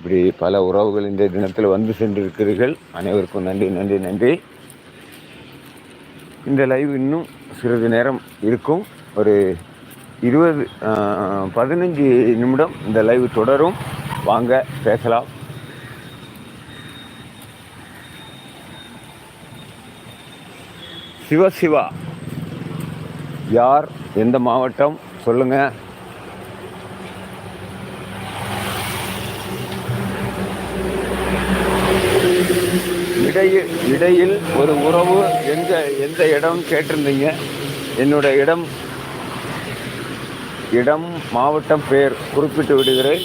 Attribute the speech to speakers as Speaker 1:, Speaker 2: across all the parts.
Speaker 1: இப்படி பல உறவுகள் இந்த தினத்தில் வந்து சென்றிருக்கிறீர்கள். அனைவருக்கும் நன்றி நன்றி நன்றி. இந்த லைவ் இன்னும் சிறிது நேரம் இருக்கும். ஒரு 15 நிமிடம் இந்த லைவ் தொடரும். வாங்க பேசலாம். சிவா யார், எந்த மாவட்டம் சொல்லுங்க. இடையில் ஒரு உறவு எந்த இடம் கேட்டிருந்தீங்க. என்னோட இடம் மாவட்டம் பெயர் குறிப்பிட்டு விடுகிறேன்.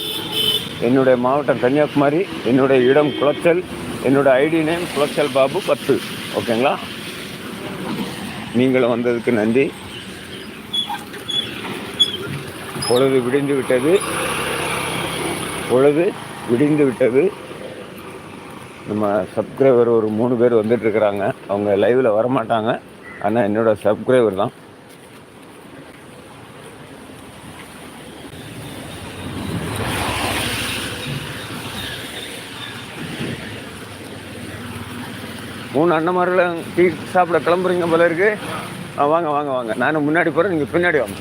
Speaker 1: என்னுடைய மாவட்டம் கன்னியாகுமரி, என்னுடைய இடம் குளச்சல், என்னோட ஐடி நேம் குளச்சல் பாபு 10. ஓகேங்களா? நீங்களும் வந்ததுக்கு நன்றி. பொழுது விடிந்து விட்டது. நம்ம சப்ஸ்கிரைபர் ஒரு 3 பேர் வந்துட்டுருக்குறாங்க. அவங்க லைவில் வரமாட்டாங்க, ஆனால் என்னோடய சப்ஸ்கிரைபர் தான். மூணு அண்ணன்மார்களும் டீ சாப்பிட கிளம்புறீங்க போல இருக்கு. வாங்க வாங்க வாங்க. நானும் முன்னாடி போகிறேன், நீங்கள் பின்னாடி வாங்க.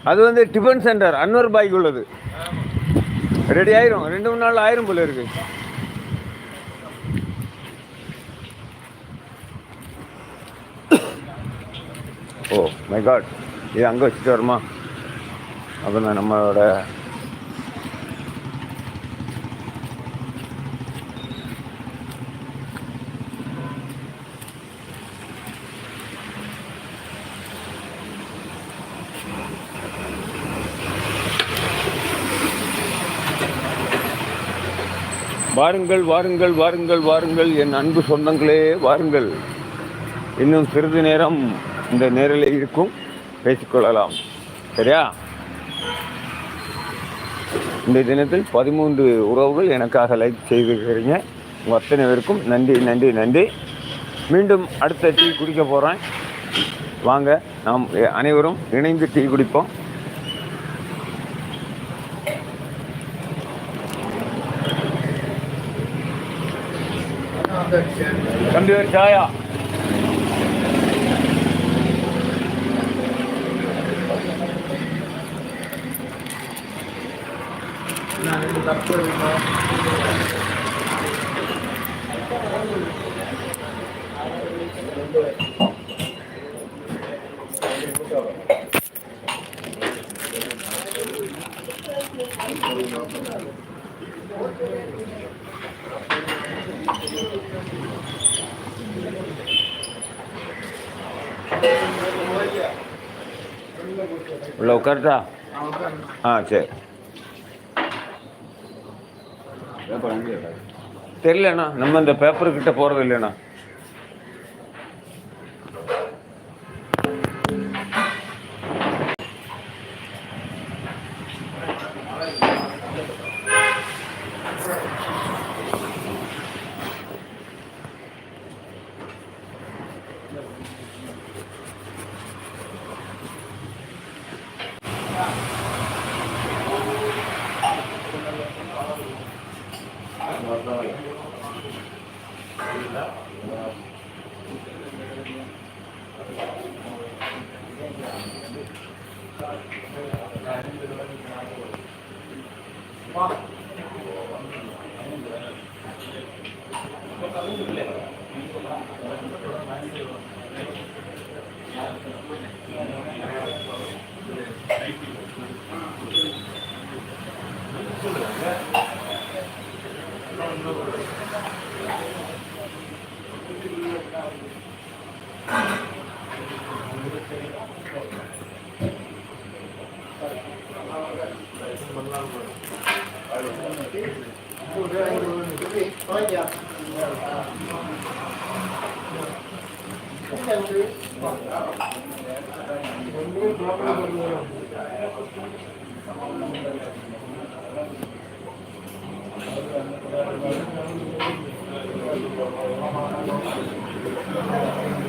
Speaker 1: அது வந்து டிஃபன் சென்டர் அன்வர் பாய்க்கு உள்ளது. ரெடி ஆயிரும், 2-3 நாள் ஆயிரும் போல இருக்கு. ஓ மை காட், இது அங்கே வச்சுட்டு வருமா? அப்போ தான் நம்மளோட வாருங்கள் வாருங்கள் வாருங்கள் வாருங்கள் என் அன்பு சொந்தங்களே, வாருங்கள். இன்னும் சிறிது நேரம் இந்த நேரில் இருக்கும், பேசிக்கொள்ளலாம். சரியா? இந்த தினத்தில் 13 உறவுகள் எனக்காக லைக் செய்திருக்கிறீங்க. உங்கள் அத்தனை பேருக்கும் நன்றி நன்றி நன்றி. மீண்டும் அடுத்த டீ குடிக்க போகிறேன். வாங்க, நாம் அனைவரும் இணைந்து டீ குடிப்போம். தம்பி ஒரு சாயா. உள்ள உட்காருட்டா? சரி. தெரியலண்ணா, நம்ம இந்த பேப்பர்கிட்ட போகிறது இல்லைண்ணா.